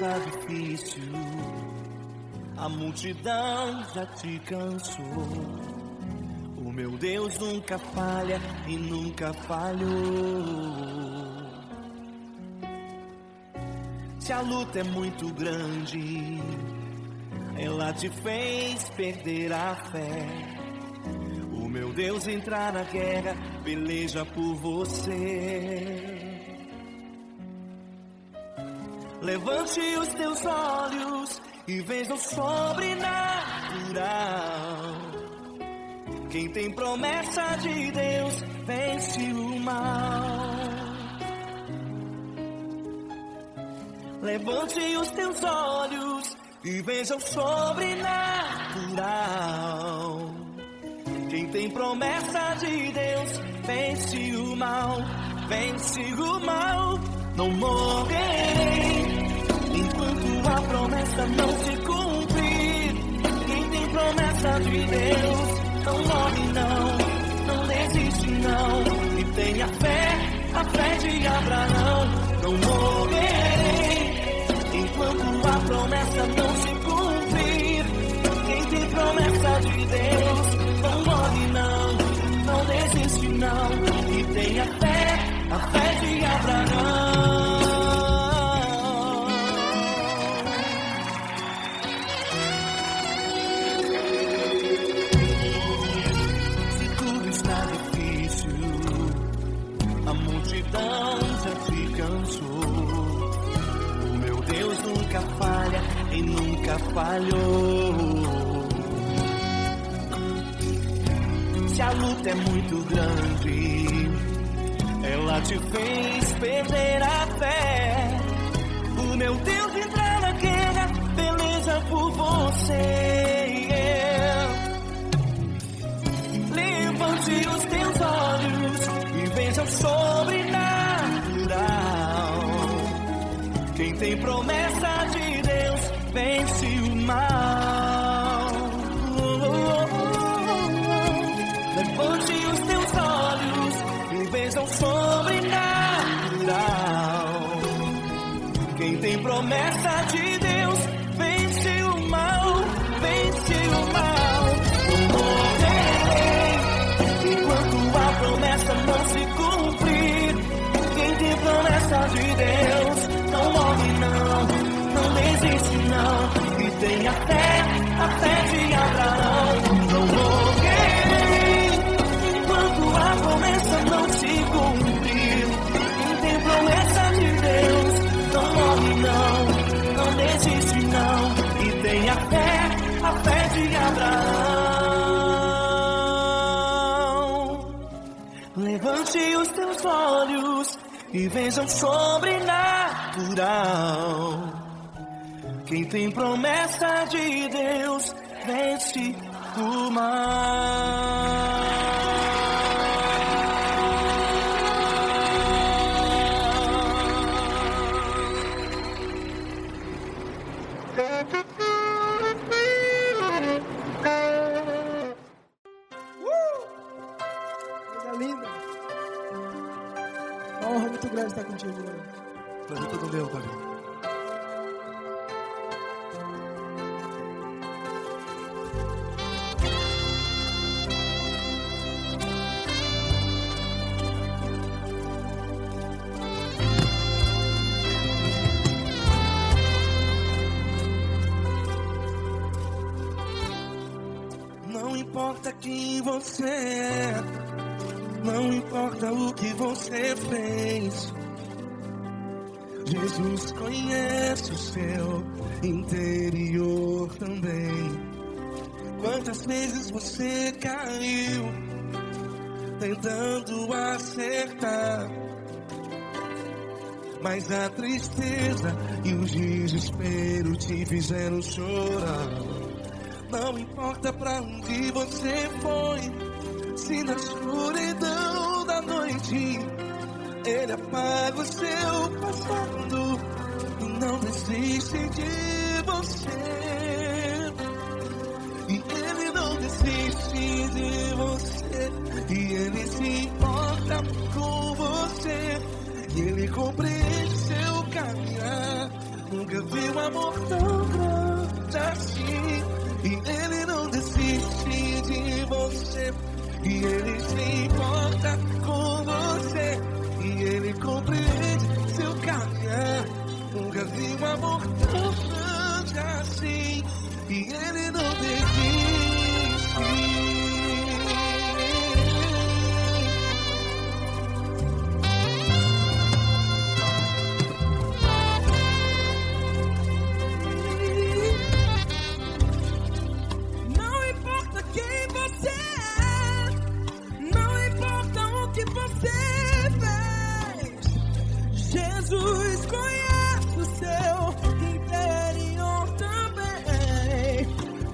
está difícil, a multidão já te cansou. O meu Deus nunca falha e nunca falhou. Se a luta é muito grande, ela te fez perder a fé. O meu Deus entrar na guerra, peleja por você. Levante os teus olhos e veja o sobrenatural. Quem tem promessa de Deus vence o mal. Levante os teus olhos e veja o sobrenatural. Quem tem promessa de Deus vence o mal, vence o mal. Não morrerei enquanto a promessa não se cumprir. Quem tem promessa de Deus não morre não, não desiste não. E tenha fé, a fé de Abraão. Não morrerei enquanto a promessa não se cumprir. Quem tem promessa de Deus não morre não, não desiste não. E tenha fé, a fé de Abraão. Se tudo está difícil, a multidão já te cansou. O meu Deus nunca falha e nunca falhou. Se a luta é muito grande, ela te fez perder a fé. O meu Deus entrar na guerra, peleja por você. Levante os teus olhos e veja o sobrenatural. Quem tem promessa de Deus vence o mal. Levante os teus olhos e veja o sobrenatural. Quem tem promessa de Deus vence o mal, vence o mal. Não morrerei enquanto a promessa não se cumprir. Quem tem promessa de Deus não morre não, não desiste não. E tenha fé, a fé de Abraão. Não morrerei enquanto a promessa não se cumprir. Quem tem promessa de Deus não morre não, não desiste não. E tenha fé, a fé de Abraão. Levante os teus olhos e veja o sobrenatural. Quem tem promessa de Deus vence o mal. Coisa linda. Uma honra muito grande estar contigo hoje. Prazer todo meu, Pai. Não importa quem você é, não importa o que você fez, Jesus conhece o seu interior também. Quantas vezes você caiu tentando acertar, mas a tristeza e o desespero te fizeram chorar. Não importa pra onde você foi, se na escuridão da noite Ele apaga o seu passado e não desiste de você. E Ele não desiste de você, e Ele se importa com você, e Ele compreende seu caminhar. Nunca viu amor tão grande assim. E Ele não desiste de você. E Ele se importa com você. E Ele compreende seu caminhar. Nunca vi um amor tão grande assim. E Ele não desiste. Jesus conhece o seu interior também.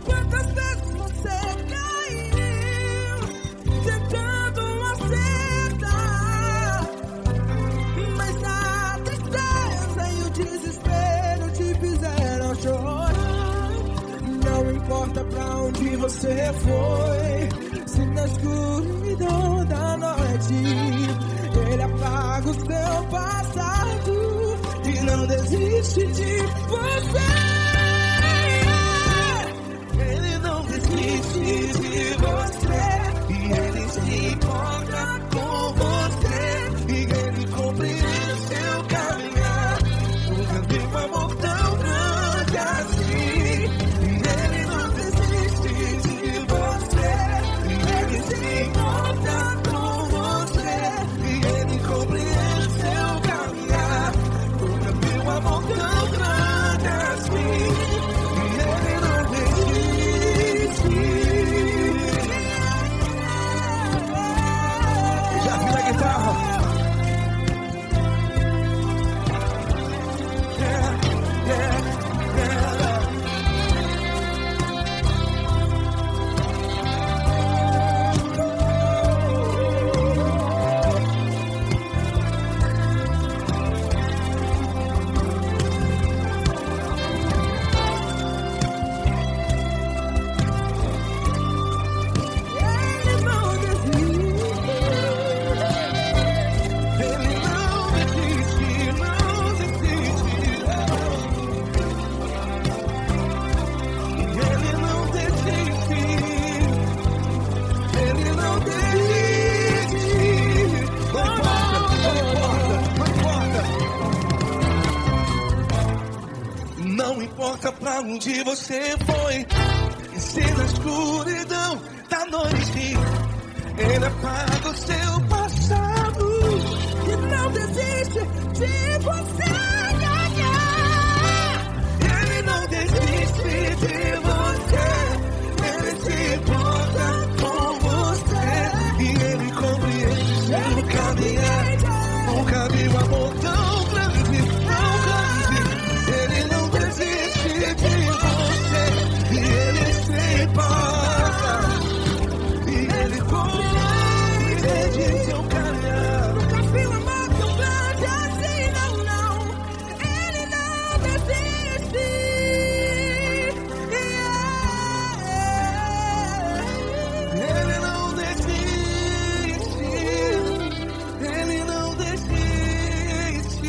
Quantas vezes você caiu tentando acertar, mas a tristeza e o desespero te fizeram chorar. Não importa pra onde você foi, se na escuridão da noite Ele apaga o seu passado e não desiste de você. Ele não desiste de você. E Ele se importa com você. E Ele compreende seu caminhar. Nunca vi um amor tão grande assim. E Ele não desiste de você. E Ele se importa com você. E Ele compreende seu caminhar. Nunca vi um amor tão grande assim. E Ele não desiste. Já vi a guitarra. Não importa pra onde você foi, e se na escuridão da noite Ele apaga o seu passado E não desiste de você. Ele não desiste de você. Ele se importa com você. E Ele compreende seu caminhar. Nunca vi um amor tão grande, tão grande. Ele não desiste de você. E Ele se importa. E Ele compreende seu caminhar. Nunca vi um amor tão grande assim, não, não. Ele não desiste. Ele não desiste. Ele não desiste.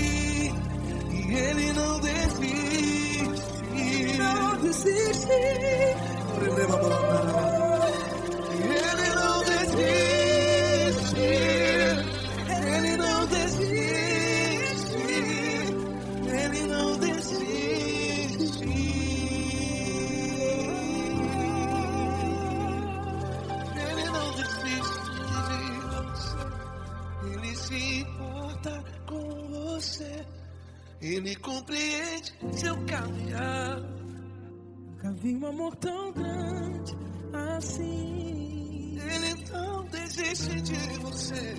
E Ele não desiste. Não desiste. Ele não desiste. Ele não desiste. Ele não desiste. Ele não desiste de você. Ele se importa com você. Ele compreende seu caminhar. Nunca vi um amor tão grande assim. Ele não desiste de você.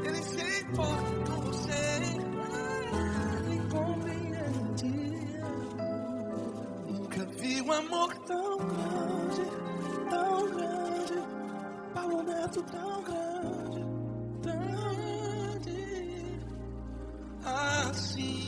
Ele se importa com você. Ele compreende. Nunca vi um amor tão grande, tão grande. Paulo Neto tão grande, tão grande assim.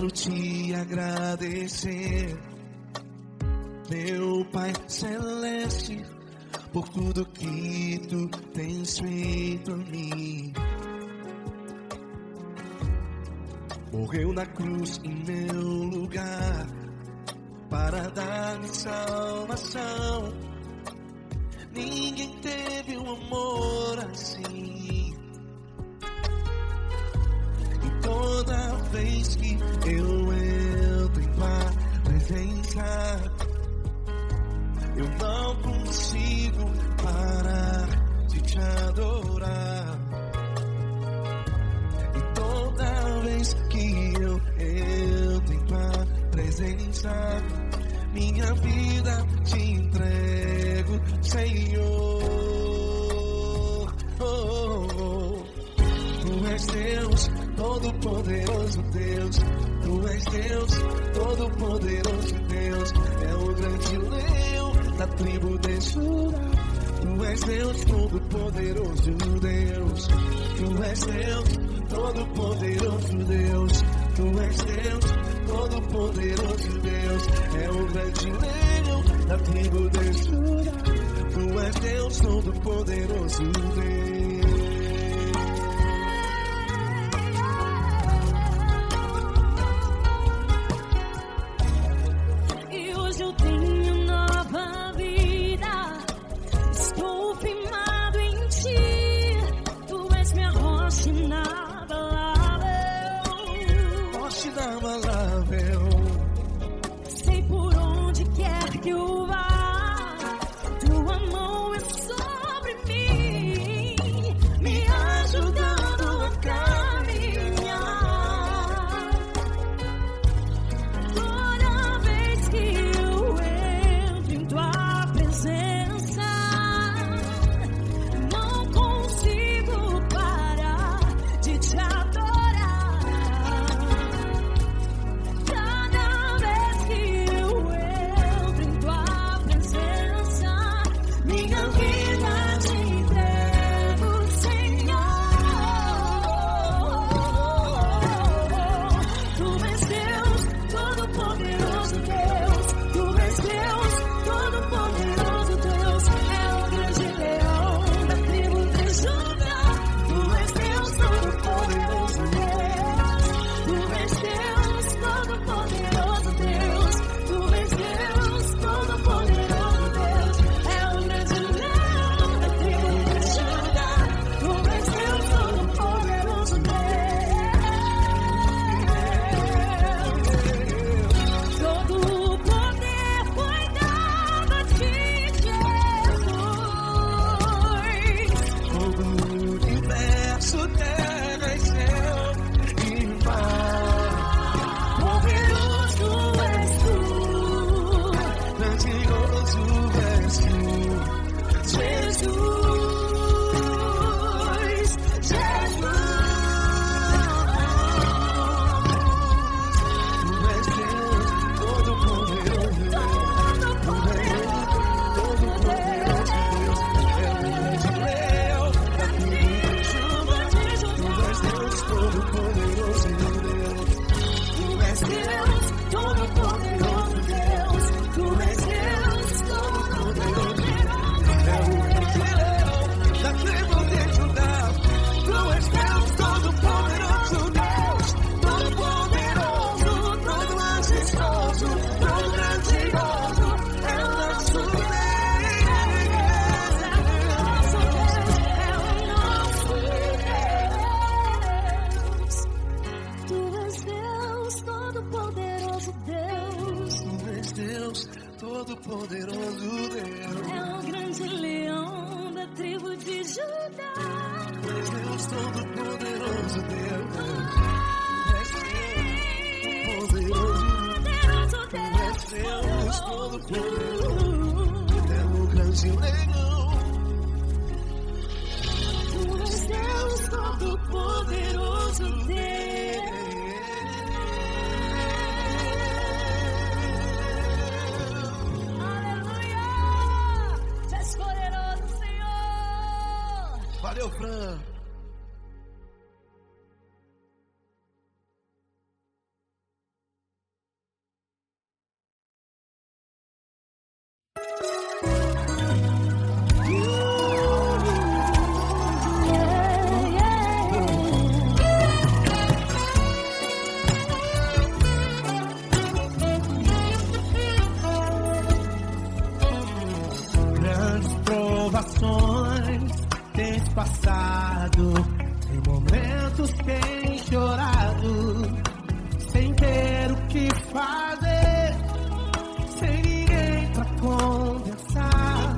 quero te agradecer, meu Pai Celeste, por tudo que tu tens feito a mim. Morreu na cruz em meu lugar para dar-me salvação. Ninguém teve um amor assim. E toda vez que eu entro em tua presença, eu não consigo parar de te adorar. E toda vez que eu entro em tua presença, minha vida te entrego, Senhor. Tu és Deus, Todo-Poderoso Deus. Tu és Deus, Todo-Poderoso Deus. É o grande leão da tribo de Judá. Tu és Deus, Todo-Poderoso Deus. Tu és Deus, Todo-Poderoso Deus. Tu és Deus, Todo-Poderoso Deus. É o grande leão da tribo de Judá. Tu és Deus, Todo-Poderoso Deus. E hoje eu tenho nova vida. Estou firmado em ti. Tu és minha rocha inabalável. Rocha inabalável. Sei por onde quer que eu vá, tua mão é sobre mim, me ajudando a caminhar. Toda vez que eu entro em tua presença, não consigo parar de te adorar. Cada vez que eu entro em tua presença, minha vida te entrego, Senhor. Tu és Deus, Todo-Poderoso Deus. Tu és Deus, Todo-Poderoso Deus. É o grande leão da tribo de Judá. Tu és Deus, Todo-Poderoso Deus. Tu és Deus, Todo-Poderoso Deus. Tu és Deus, Todo-Poderoso Deus. É o grande leão da tribo de Judá. Tu és Deus, Todo-Poderoso Deus. Todo o poder foi dado a ti, Jesus. Todo o universo, terra e céu e mar. Poderoso és tu, Grandioso és tu, Jesus. Tu és Deus, Todo-Poderoso Deus. Todo-Poderoso Deus. É o grande leão da tribo de Judá. Tu és Deus, Todo-Poderoso Deus. Tu és Deus, Todo-Poderoso Deus. Tu és Deus, Todo-Poderoso É o grande leão da tribo de Judá. Tu és Deus, Todo-Poderoso Deus. Todo-Poderoso, todo majestoso, todo grandioso. É o nosso Deus. Tu és Deus, Todo-Poderoso Deus. Tu és Deus, Todo-Poderoso Deus. É o grande leão da tribo de Judá. Tu és Deus, Todo-Poderoso Deus. Tu és Deus, Poderoso Tu és Deus, Todo-Poderoso. Deus. É o grande leão. Tu és Deus, Todo-Poderoso Deus. Aleluia! Tu és poderoso, Senhor. Valeu, Fran. situações tens passado, em momentos tens chorado, sem ter o que fazer, sem ninguém pra conversar,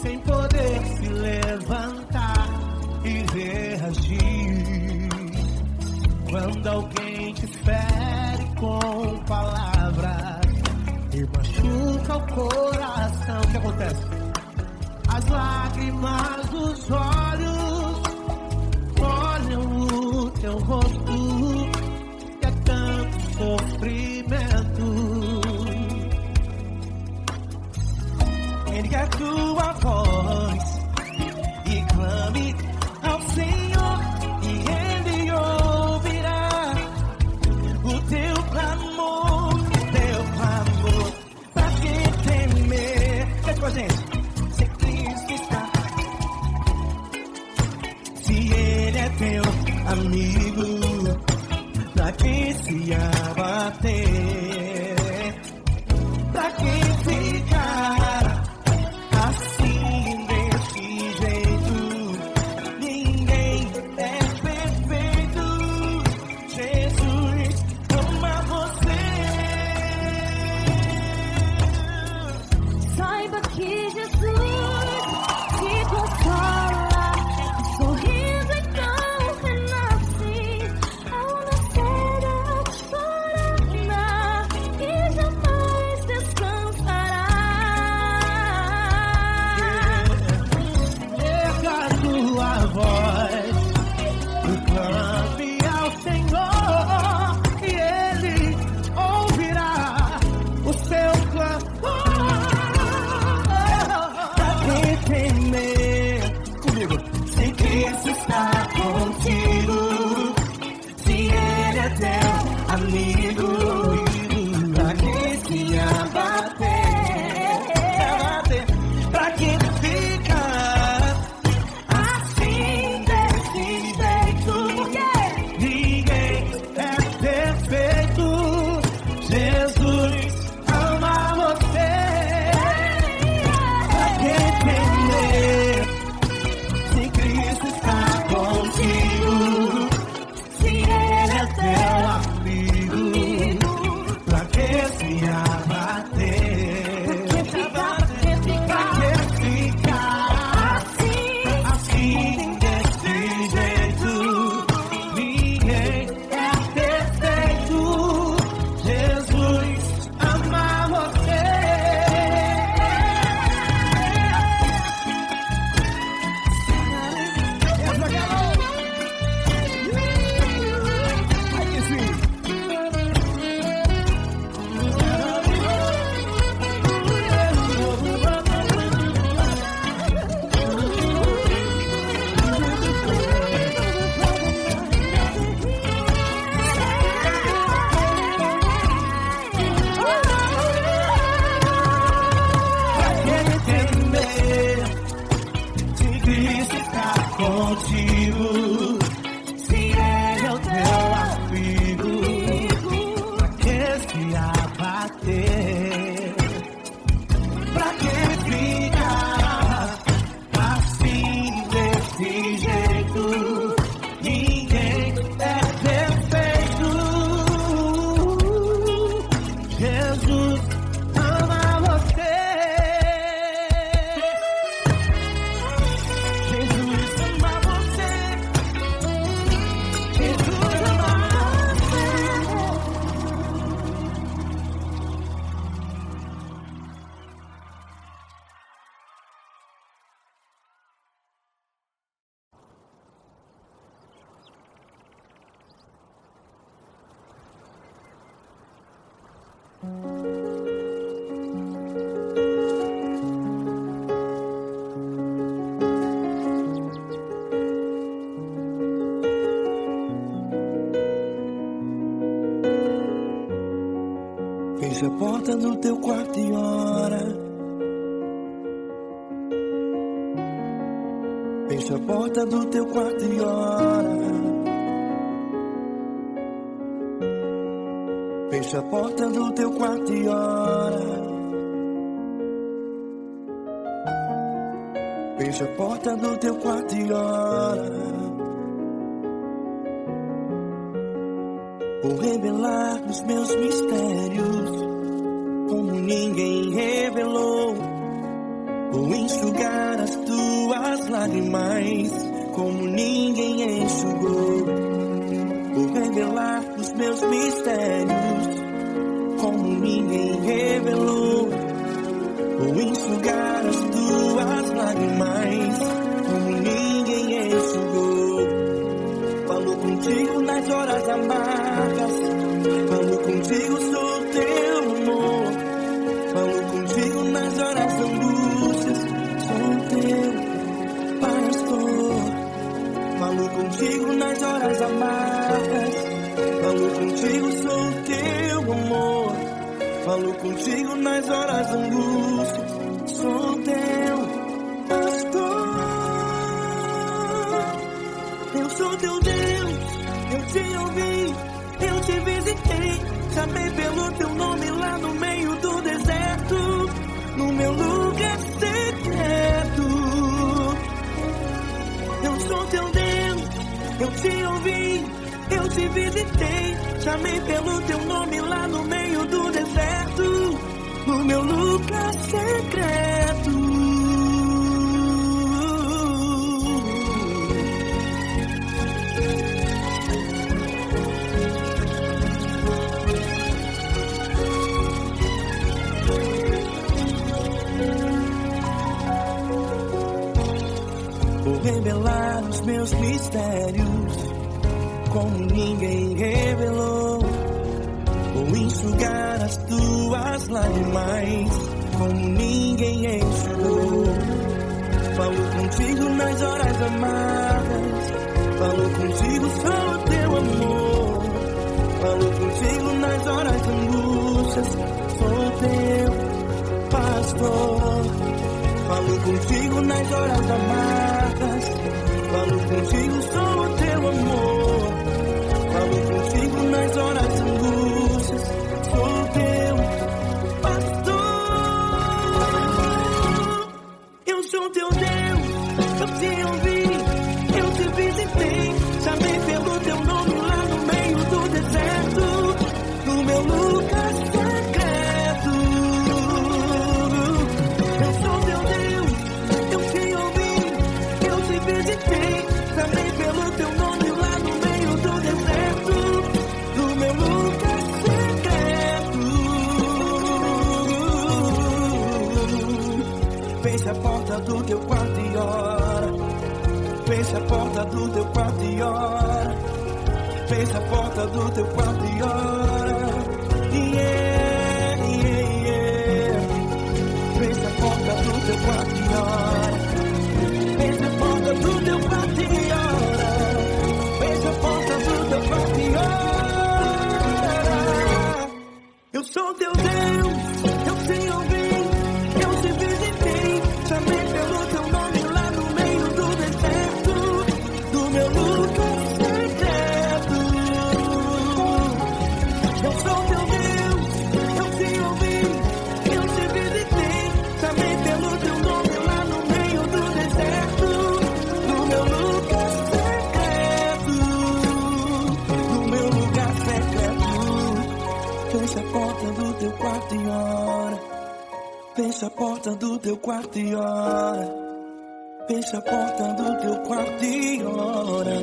sem poder se levantar e reagir. Quando alguém te fere com palavras e machuca o coração, o que acontece? As lágrimas dos olhos molham o teu rosto, e é tanto sofrimento. Ergue a tua voz e clame ao Senhor, e Ele ouvirá o teu clamor, pra que temer? Cante com a gente. Se Cristo está, se Ele é teu amigo, pra que se abater? Pra que ficar assim desse jeito? Ninguém é perfeito. Jesus ama você. Saiba que Jesus te consola, o sorriso então renasce ao nascer da corona e jamais descansará. Erga a tua voz e clame ao Senhor, e Ele ouvirá o seu clamor. Pra que temer? Comigo. Se Cristo está contigo, se Ele é teu amigo, pra que se abater? Pra que ficar assim desse jeito? Ninguém é perfeito. Jesus ama você. Pra que temer? Se Cristo está contigo, se Ele é teu amigo, pra que se abater? Pra que ficar assim desse jeito? Ninguém é perfeito. Jesus ama você. Ai que sim. Pra que temer? Se Cristo está contigo, se Ele é o teu amigo, pra que se abater? Pra que ficar assim desse jeito? Ninguém é perfeito. Jesus ama você. Jesus ama você. Jesus ama você. Fecha a porta do teu quarto e ora. Fecha a porta do teu quarto e ora. Fecha a porta do teu quarto e ora. Fecha a porta do teu quarto e ora. Vou revelar os meus mistérios como ninguém revelou. Vou enxugar as tuas lágrimas como ninguém enxugou. Vou revelar os meus mistérios como ninguém revelou. Vou enxugar as tuas lágrimas como ninguém enxugou. Falo contigo nas horas amargas, falo contigo, sou teu amor. Falo contigo nas horas da angústias, sou teu pastor. Falo contigo nas horas amargas, falo contigo, sou teu amor. Falo contigo nas horas da angústia, sou teu pastor. Eu sou teu Deus, eu te ouvi, eu te visitei. Chamei pelo teu nome lá no meio do deserto, no meu lugar secreto. Eu sou teu Deus, eu te ouvi, eu te visitei. Chamei pelo teu nome lá no meio do deserto, no meu lugar secreto. Vou revelar os meus mistérios como ninguém revelou. Vou enxugar as tuas lágrimas como ninguém enxugou. Falo contigo nas horas amargas, falo contigo, sou teu amor. Falo contigo nas horas de angústias, sou teu pastor. Falo contigo nas horas amargas, falo contigo, sou teu amor. Falo contigo nas horas de angústias, sou teu pastor. Eu sou teu Deus, eu te ouvi, eu te visitei. Chamei pelo teu nome lá no meio do deserto, no meu lugar secreto. Eu sou teu Deus, eu te ouvi, eu te visitei. Chamei pelo teu nome lá no meio do deserto, no meu lugar secreto. Fecha a porta do teu quarto e ora. Fecha a porta do teu quarto e ora. Fecha a porta do teu quarto e ora. Yeah, yeah, yeah. Fecha a porta do teu quarto e ora. Fecha a porta do teu quarto e ora. Fecha a porta do teu quarto e ora. Eu sou teu Deus, eu te ouvi, eu te visitei. Chamei pelo teu nome lá no meio do deserto, do meu lugar secreto. Eu sou teu Deus, eu te ouvi, eu te visitei. Chamei pelo teu nome lá no meio do deserto, no meu lugar secreto, no meu lugar secreto. Fecha a porta do teu quarto e ora. Fecha a porta do teu quarto e ora. Fecha a porta do teu quarto e ora.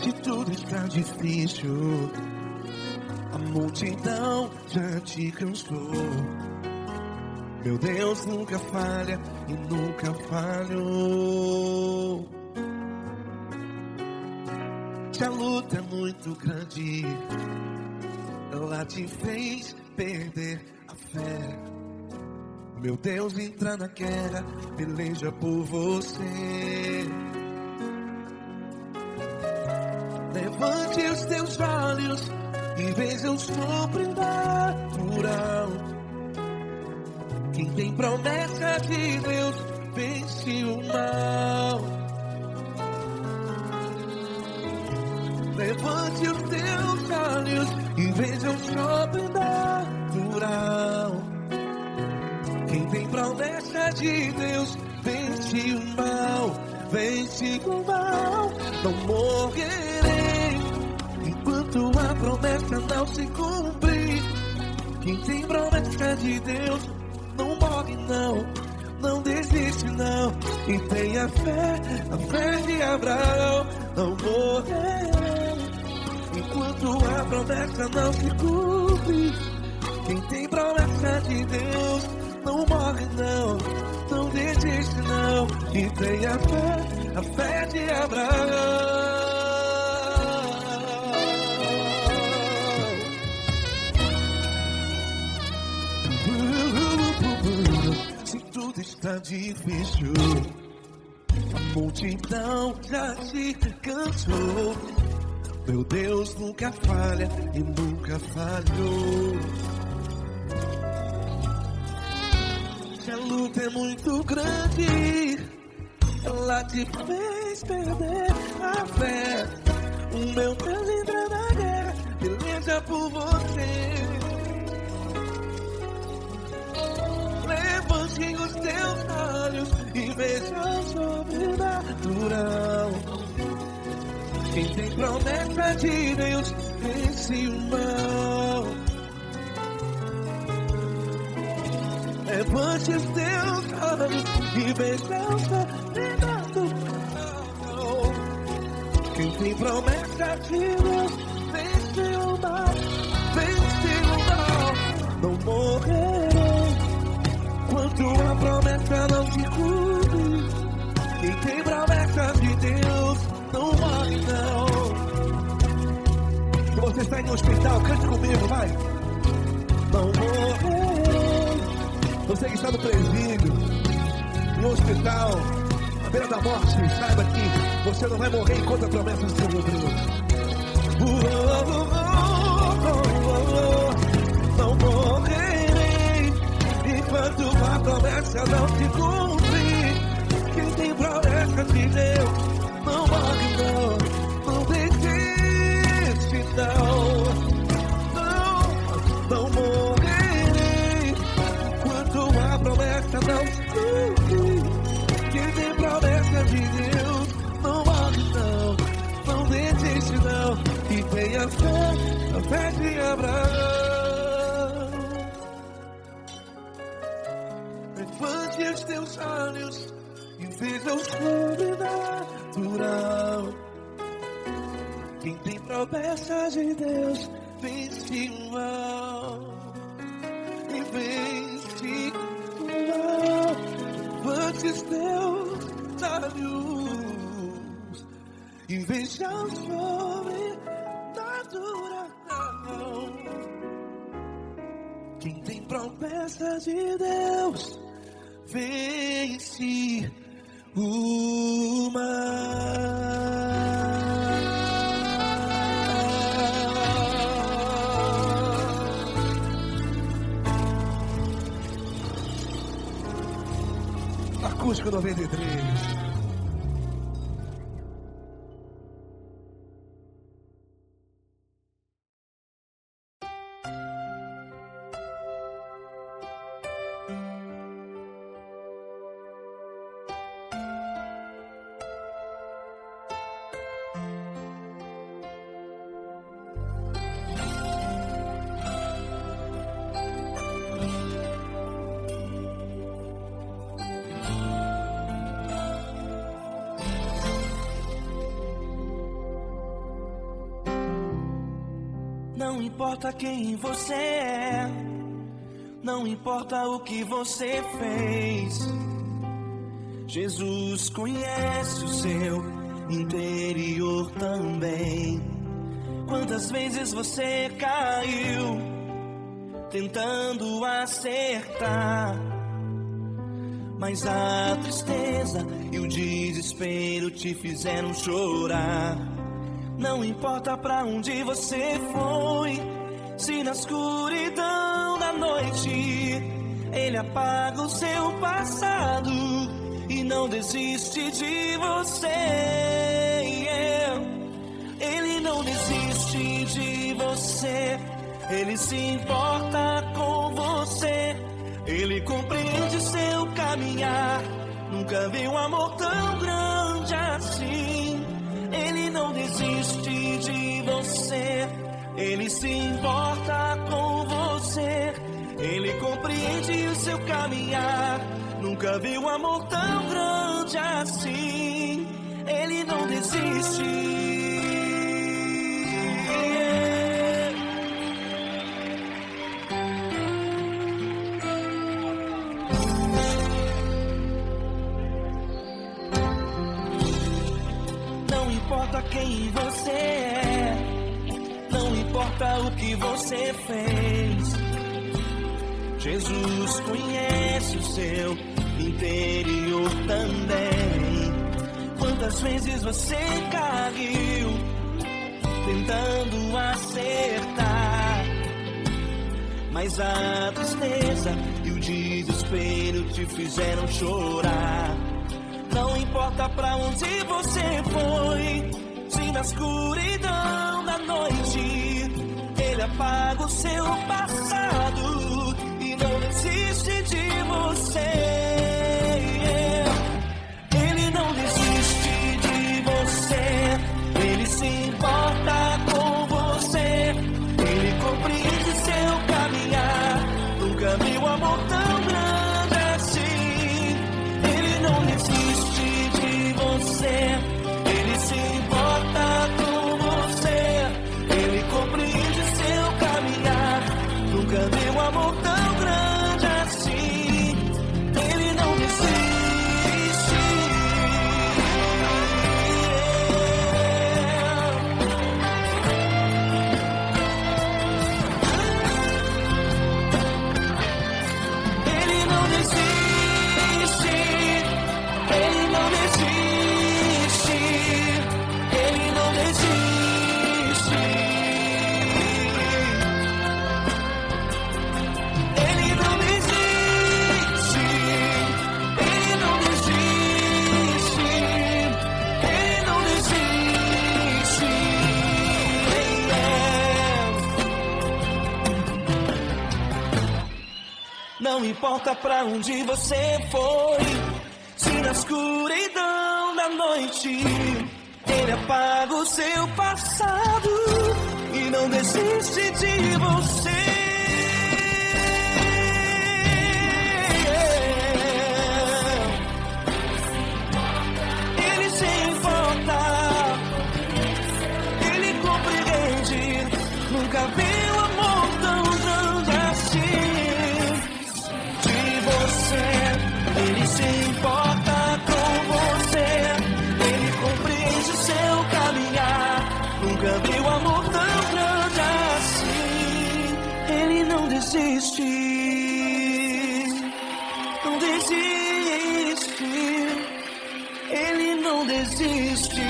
Se tudo está difícil, a multidão já te cansou. Meu Deus nunca falha e nunca falhou. Se a luta é muito grande, ela te fez perder a fé. Meu Deus, entra na guerra, peleja por você. Levante os teus olhos e veja o sobrenatural. Quem tem promessa de Deus vence o mal. Levante os teus olhos e veja o sobrenatural. Quem tem promessa de Deus vence o mal. Vence o mal. Não morrerei enquanto a promessa não se cumprir. Quem tem promessa de Deus não morre não. Não desiste não. E tenha fé, a fé de Abraão. Não morrerei enquanto a promessa não se cumpre. Quem tem promessa de Deus não morre não. Não desiste não. E tenha fé, a fé de Abraão. Se tudo está difícil, a multidão já se cansou. Meu Deus nunca falha e nunca falhou. Se a luta é muito grande, ela te fez perder a fé. O meu Deus entra na guerra, peleja por você. Levante os teus olhos e veja o sobrenatural. Quem tem promessa de Deus vence o mal. Levante os teus olhos e veja o sobrenatural. Quem tem promessa de Deus vence o mal. Vence o mal. Não morrerei enquanto a promessa não se cumpre. Quem tem promessa de Deus não morre não. Se você está em um hospital, cante comigo, vai. Não morrerei. Você que está no presídio, no hospital, à beira da morte, saiba que você não vai morrer enquanto a promessa não se cumprir. Não morrerei enquanto a promessa não se cumprir. Quem tem promessa de Deus não morre não. Não desiste não. Não morrerei enquanto a promessa não se cumprir. Quem tem promessa de Deus não morre não. Não desiste não. E tenha fé, a fé de Abraão. Levante os teus olhos e veja o sobrenatural. Quem tem promessa de Deus vence o mal. E vence o mal. Levante os teus olhos e veja o sobrenatural. Quem tem promessa de Deus vence o mal. Acústico 93. Não importa quem você é, não importa o que você fez, Jesus conhece o seu interior também. Quantas vezes você caiu tentando acertar, mas a tristeza e o desespero te fizeram chorar. Não importa pra onde você foi, se na escuridão da noite Ele apaga o seu passado e não desiste de você. Ele não desiste de você, Ele se importa com você. Ele compreende seu caminhar, nunca viu um amor tão grande assim. Ele não desiste de você, Ele se importa com você. Ele compreende o seu caminhar, nunca viu um amor tão grande assim. Ele não desiste. Não importa quem você é, não importa o que você fez, Jesus conhece o seu interior também. Quantas vezes você caiu tentando acertar, mas a tristeza e o desespero te fizeram chorar. Não importa pra onde você foi, se na escuridão da noite Ele apaga o seu passado e não desiste de você. Ele não desiste de você, Ele se importa com você. Ele compreende seu caminhar, nunca viu amor tão grande assim. Ele não desiste de você, Ele se importa com você. Ele compreende seu caminhar, nunca viu amor tão grande assim. Ele não desiste. Ele não desiste. Ele não desiste. Ele não desiste. Ele não desiste. Ele não desiste. Ele não desiste. Não importa pra onde você foi, se na escuridão da noite Ele apaga o seu passado e não desiste de você. Ele se importa, Ele compreende, nunca viu amor tão grande assim. De você, Ele se importa com você. Ele compreende o seu caminhar, nunca viu amor tão grande assim. Ele não desiste, não desiste. Ele não desiste.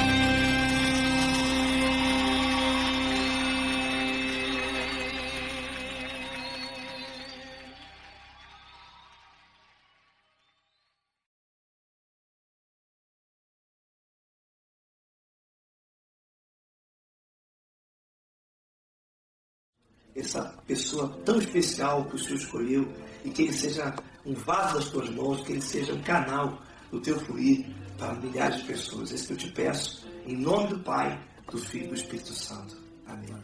Essa pessoa tão especial que o Senhor escolheu, e que Ele seja um vaso das tuas mãos, que Ele seja um canal do teu fluir para milhares de pessoas. É isso que eu te peço, em nome do Pai, do Filho e do Espírito Santo. Amém.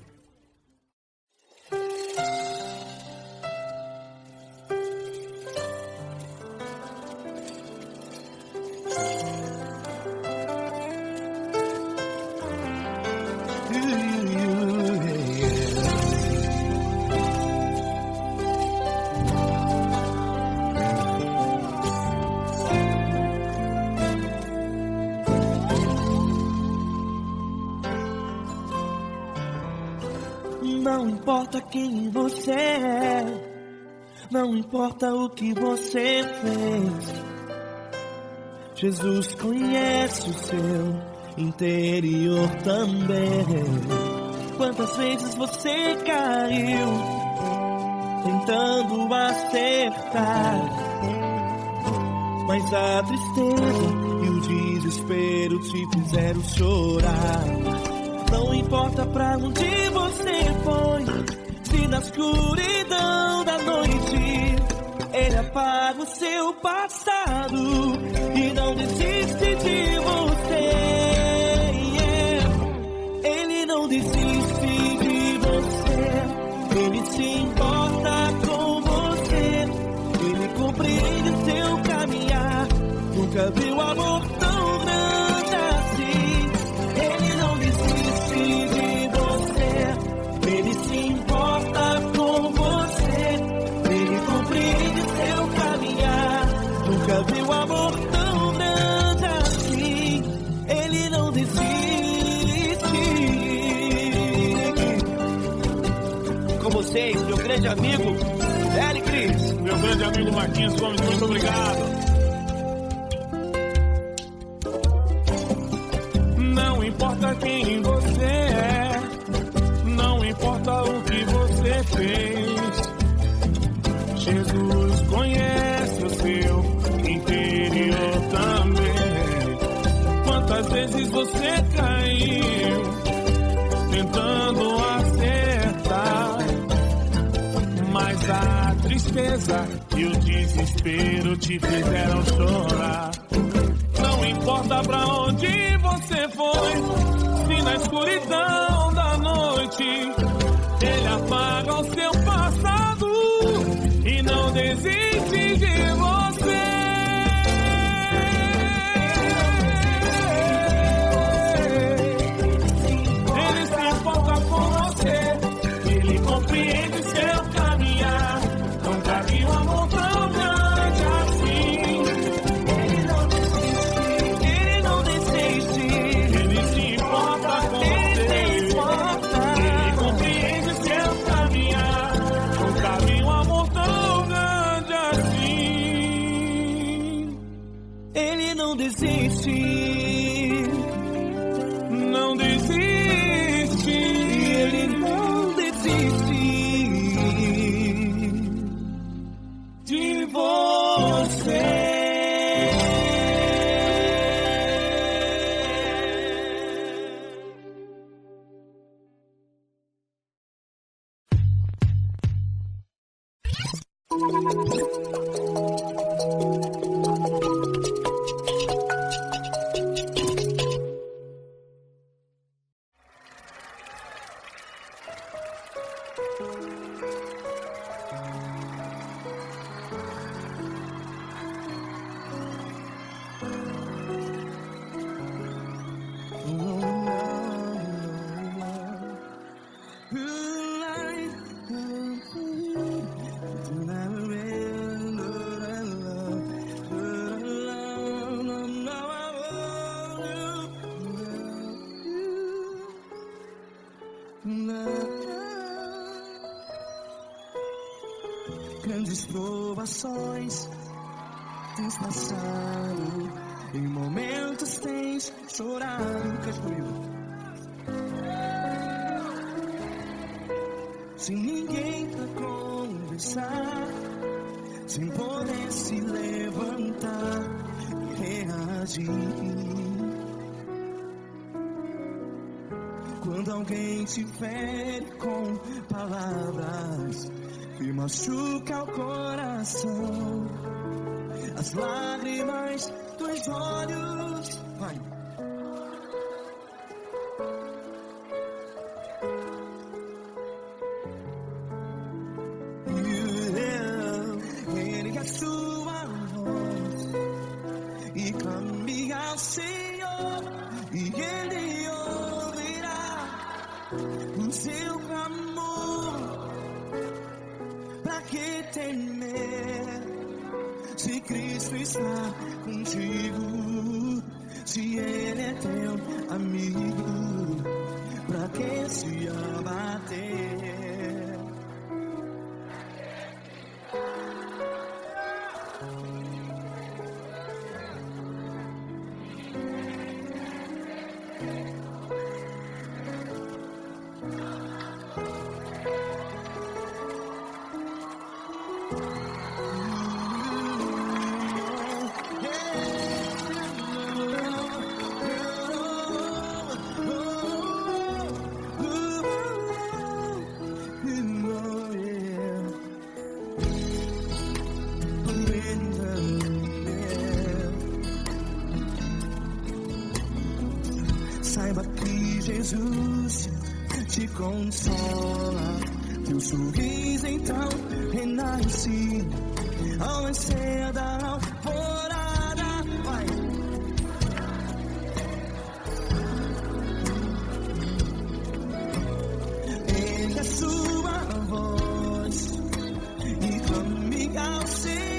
Não importa quem você é, não importa o que você fez, Jesus conhece o seu interior também. Quantas vezes você caiu tentando acertar, mas a tristeza e o desespero te fizeram chorar. Não importa pra onde você foi, se na escuridão da noite Ele apaga o seu passado e não desiste de você. Ele não desiste de você, Ele se importa com você, Ele compreende o seu caminhar. Nunca viu amor tão grande assim. Ele não desiste de você, Ele se importa com você, Ele compreende o seu caminhar. Nunca viu amor tão grande assim. Ele não desiste. Com vocês, meu grande amigo Eli Cris. Meu grande amigo Marquinhos Gomes, muito obrigado. Não importa quem você é, não importa o que você fez, Jesus conhece o seu interior também. Quantas vezes você caiu tentando acertar, mas a tristeza e o desespero te fizeram chorar. Não importa pra onde você foi, se na escuridão da noite Ele apaga o seu passado e não desiste de você. Ele se importa com você, Ele compreende seu caminhar. Nunca vi um amor tão grande assim. Ele não desiste, Ele se importa com você, Ele compreende seu caminhar. Nunca vi um amor tão grande assim. Ele não desiste, não desiste, Ele não desiste de você. Grandes provações tens passado, em momentos tens chorado. Cante comigo. Sem ninguém pra conversar, sem poder se levantar e reagir. Quando alguém te fere com palavras que machuca o coração, as lágrimas dos olhos, vai. Ergue a sua voz e clame ao Senhor, e Ele ouvirá o seu clamor. Pra que temer, se Cristo está contigo, se Ele é teu amigo? Pra que se abater? Saiba que Jesus te consola, teu sorriso então renasce ao nascer da alvorada. Vai. Ele é sua voz e clame ao Senhor.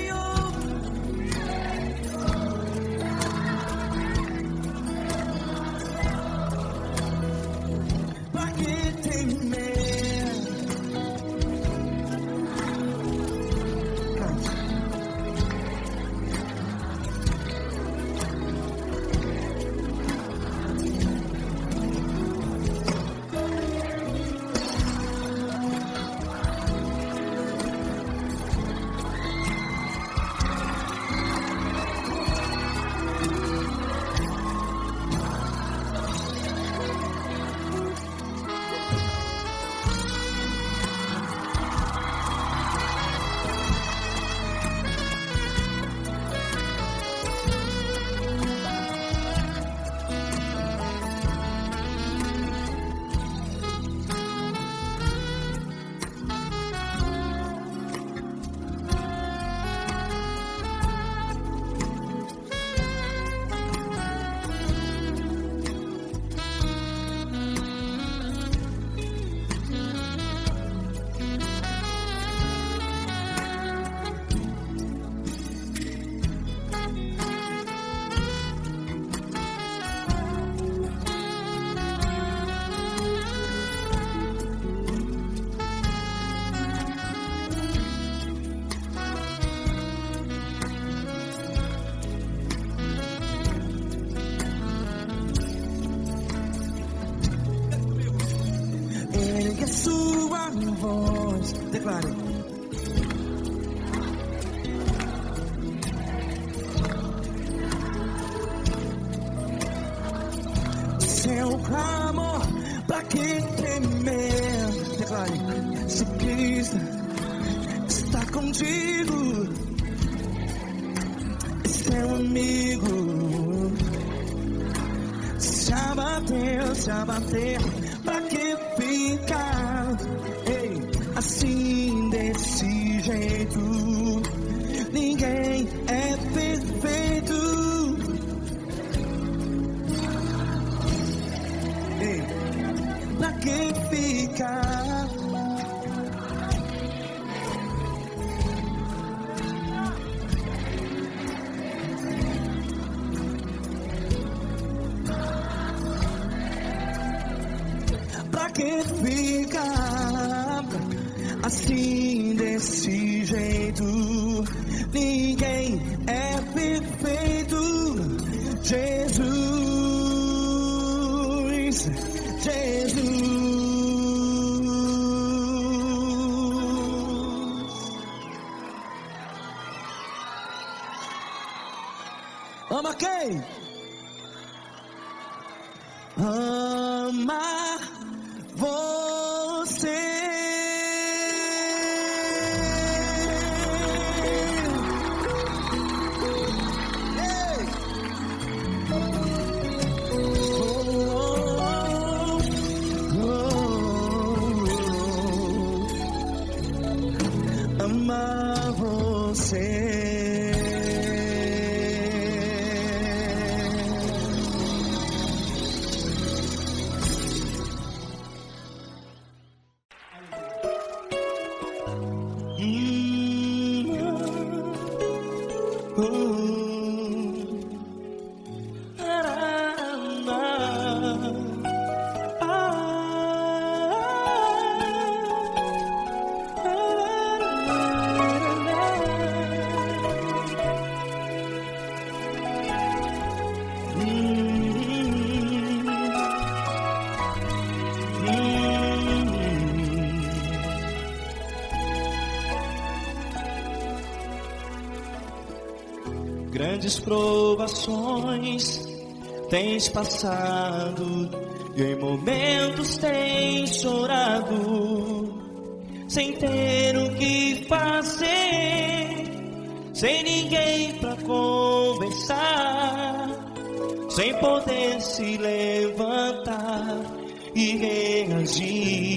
Ergue a sua voz, declare. Seu clamor, pra que temer? Declare. Se Cristo está contigo, seu amigo. Se abater, pra que ficar? Ei, assim desse jeito, ninguém é perfeito. Ei, pra que ficar? Pra que ficar assim desse jeito? Ninguém é perfeito. Jesus, Jesus. Ama quem? Ama você. Ama você. grandes provações tens passado, e em momentos tens chorado, sem ter o que fazer, sem ninguém pra conversar, sem poder se levantar e reagir.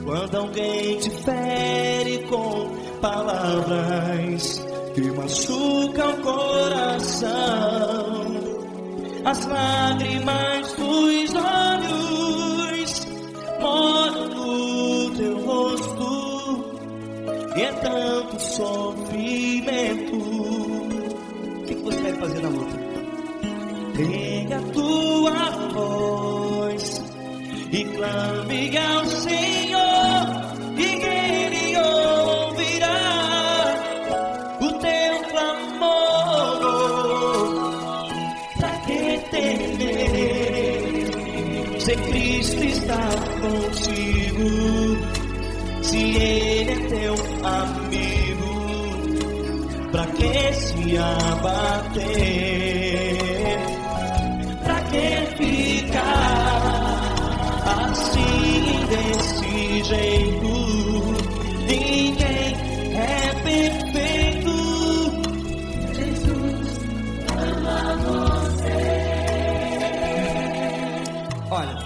Quando alguém te fere com palavras que machucam o coração, as lágrimas dos olhos moram no teu rosto, e é tanto sofrimento. O que você deve fazer na luta? Pega a tua voz e clame ao Senhor, e Ele ouvirá o teu clamor. Pra que temer, se Cristo está contigo, se Ele é teu amigo? Pra que se abater? Pra que ficar assim desse jeito? Ninguém é perfeito. Jesus ama você. Olha,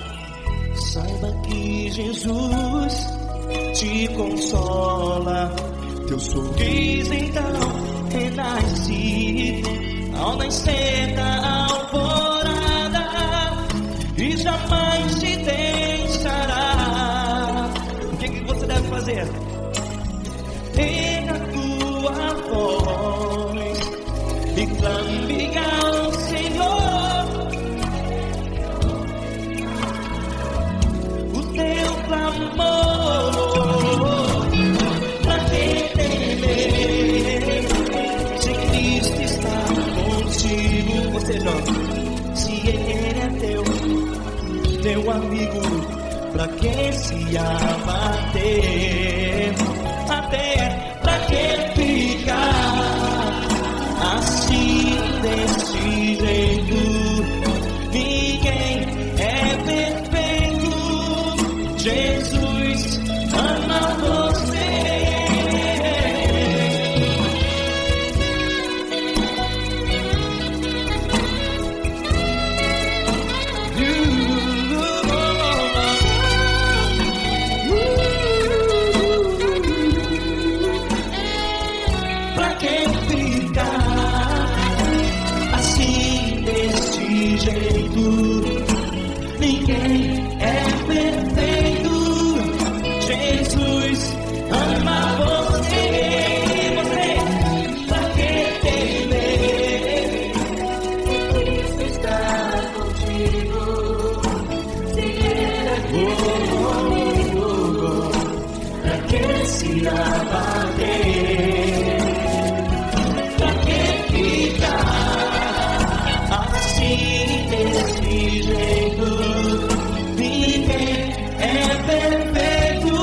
saiba que Jesus te consola, teu sorriso então renasce ao nascer da alvorada, e jamais te deixará. O que você deve fazer? Pega a tua voz e clame ao Senhor, o teu clamor. Pra que temer, se Cristo está contigo? Você joga. Se Ele é teu amigo, pra que se abater? Até pra que ficar assim desse jeito? Ninguém é perfeito. Jesus ama você. Ninguém é perfeito. Jesus ama você. Você, pra que temer? Cristo está contigo. Se Ele é comigo, pra que se abater? Pra que ficar assim desse jeito? Ninguém é perfeito.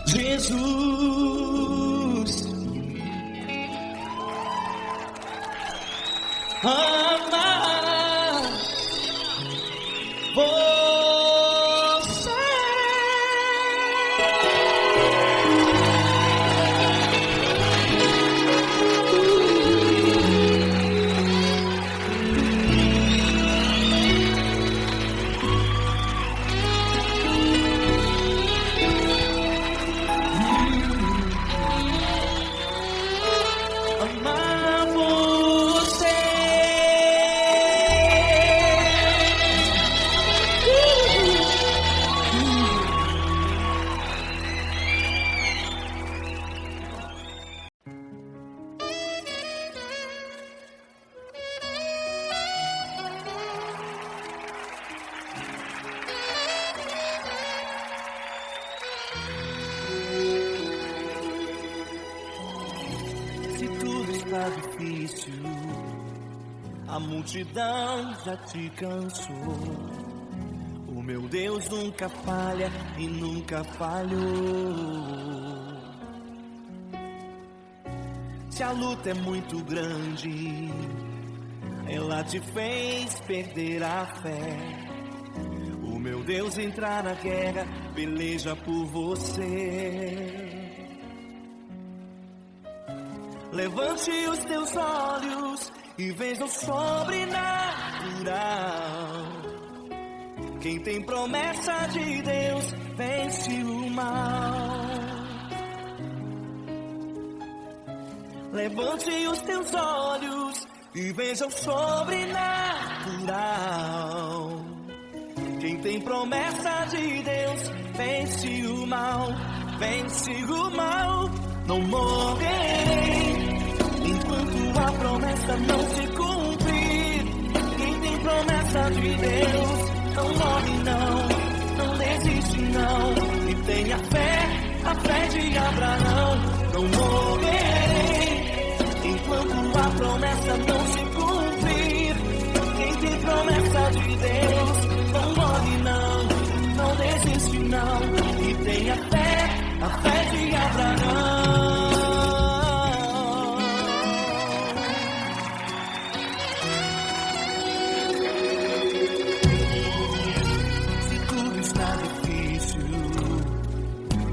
Jesus ama você. Tá difícil, a multidão já te cansou. O meu Deus nunca falha e nunca falhou. Se a luta é muito grande, ela te fez perder a fé. O meu Deus entrar na guerra, peleja por você. Levante os teus olhos e veja o sobrenatural. Quem tem promessa de Deus vence o mal. Levante os teus olhos e veja o sobrenatural. Quem tem promessa de Deus vence o mal, vence o mal. Não morrerei enquanto a promessa não se cumprir. Quem tem promessa de Deus não morre não, não desiste não. E tenha fé, a fé de Abraão. Não morrerei enquanto a promessa não se cumprir. Quem tem promessa de Deus não morre não, não desiste não. E tenha fé, a fé de Abraão. Se tudo está difícil,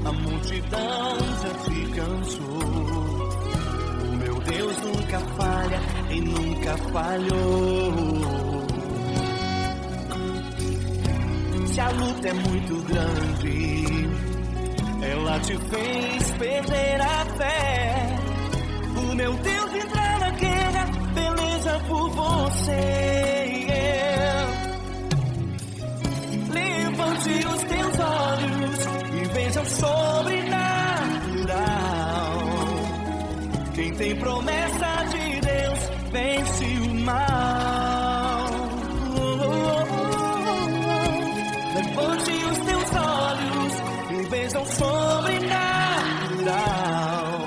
a multidão já te cansou. O meu Deus nunca falha e nunca falhou. Se a luta é muito grande, ela te fez perder a fé. O meu Deus entrar na guerra, peleja por você. Levante os teus olhos e veja o sobrenatural. Quem tem promessa de Deus vence o mal. Levante os teus olhos e veja o sobrenatural.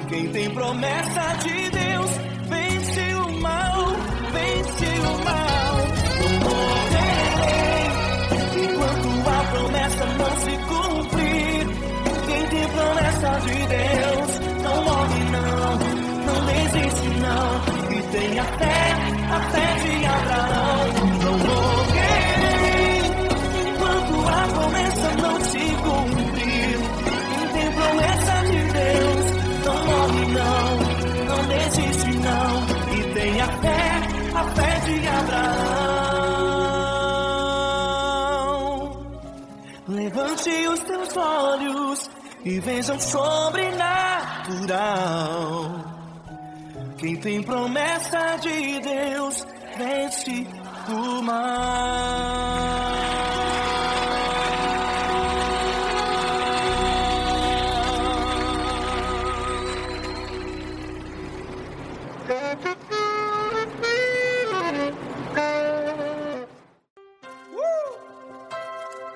Quem tem promessa de Deus vence o mal, vence o mal. Não morrerei enquanto a promessa não se cumprir. Quem tem promessa de Deus não morre não, não desiste não. E tenha fé, a fé de Abraão. Não morrerei enquanto a promessa não se cumprir. Quem tem promessa de Deus não morre não, não desiste não. E tenha fé, a fé de Abraão. Levante os teus olhos e veja o sobrenatural. Quem tem promessa de Deus vence o mal.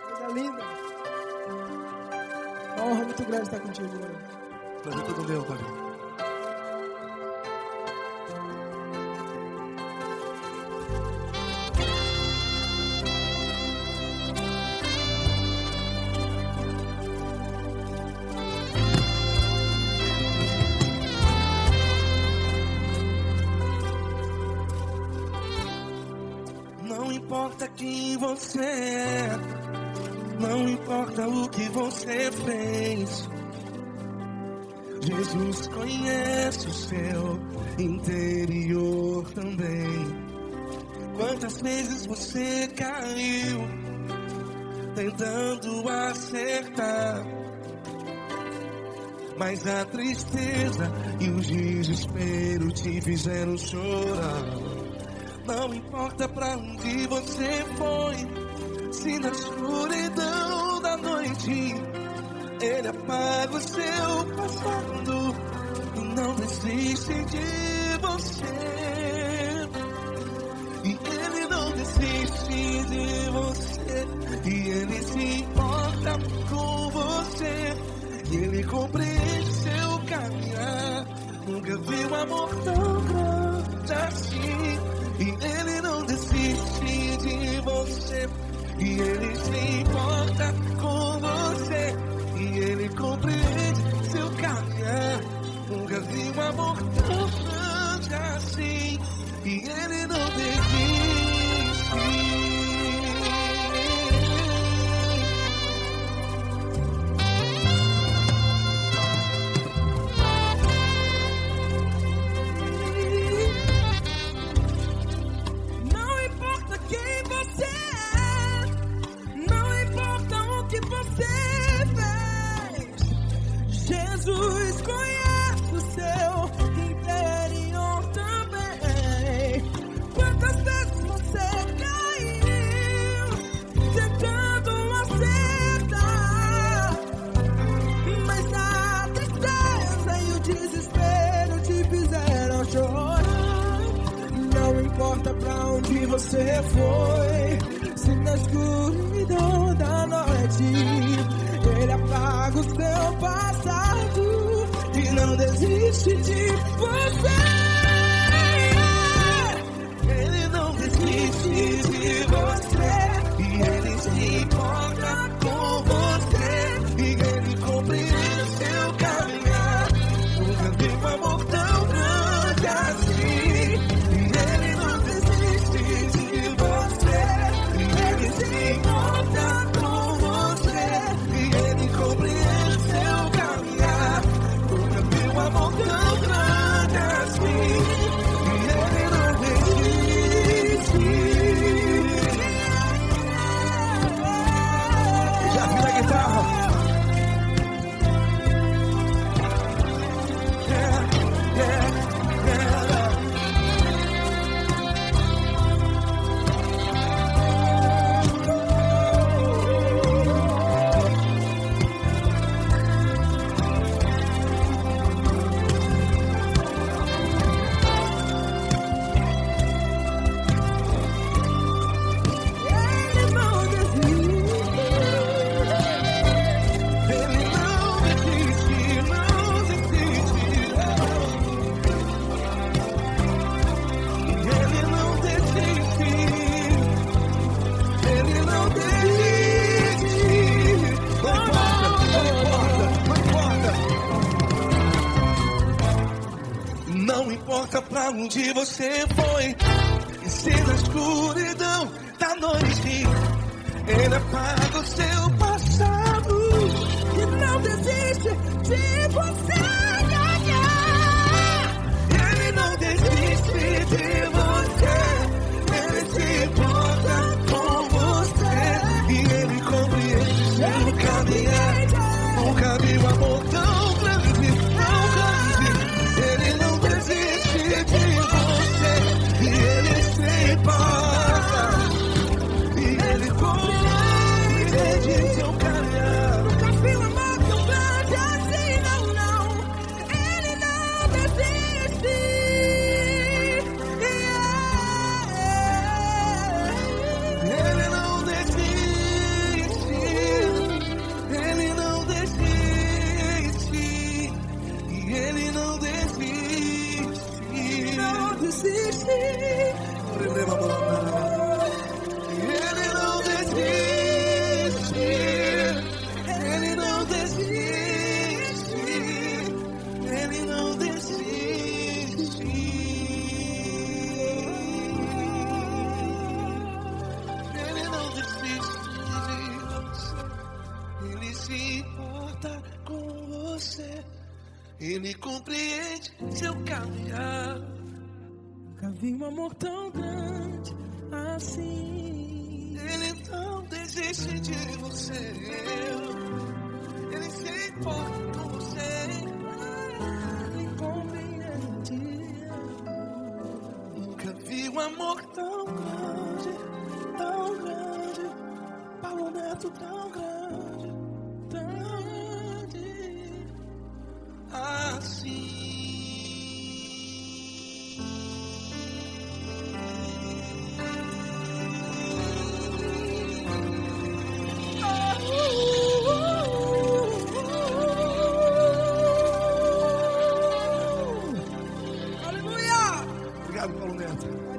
Coisa linda. Uma honra muito grande estar contigo, Lord. Prazer todo meu, Pai. Não importa quem você é, não importa o que você fez, Jesus conhece o seu interior também. Quantas vezes você caiu tentando acertar, mas a tristeza e o desespero te fizeram chorar. Não importa pra onde você foi, se na escuridão da noite Ele apaga o seu passado e não desiste de você. E Ele não desiste de você, e Ele se importa com você, e Ele compreende seu caminhar. Nunca vi um amor tão grande assim. E Ele não desiste de você, e Ele se importa com você, e Ele compreende seu caminhar. Nunca vi um amor tão grande assim, e Ele não desiste. Não importa quem você é, não importa o que você fez, Jesus conhece o seu interior também. Quantas vezes você caiu tentando acertar, mas a tristeza e o desespero te fizeram chorar. Não importa pra onde você foi, se na escuridão da noite Ele apaga o seu passado e não desiste de você. Ele não desiste de você, e Ele se importa com você, e Ele compreende seu caminhar. Nunca vi um amor tão grande assim, e Ele não desiste de você, e Ele se importa com você, e Ele compreende seu caminhar. Nunca vi um amor tão grande assim, e Ele não desiste. Já vi a guitarra. Ele não desiste. Ele não desiste, não desiste. Ele não desiste. Ele não desiste. Não importa pra onde você foi, e se na escuridão da noite Ele apaga o seu passado. E não desiste de você. Ele não desiste de você, Ele se importa com você, e Ele compreende seu caminhar. Nunca vi um amor tão grande, tão grande. Ele não desiste de você, e Ele se importa, e Ele compreende seu caminhar. Nunca vi um amor tão grande assim, não, não. Ele não desiste. Ele não desiste, Ele não desiste, e Ele não desiste. Não desiste. Ele não desiste, Ele não desiste, Ele não desiste. Ele não desiste de você, Ele se importa com você, Ele compreende seu caminhar. Nunca vi um amor tão grande assim. Ele não desiste de você, Ele se importa com você, Ele compreende. Nunca vi um amor tão grande, tão grande. Paulo Neto tão grande, tão grande assim. Aleluia! Obrigado, Paulo Neto.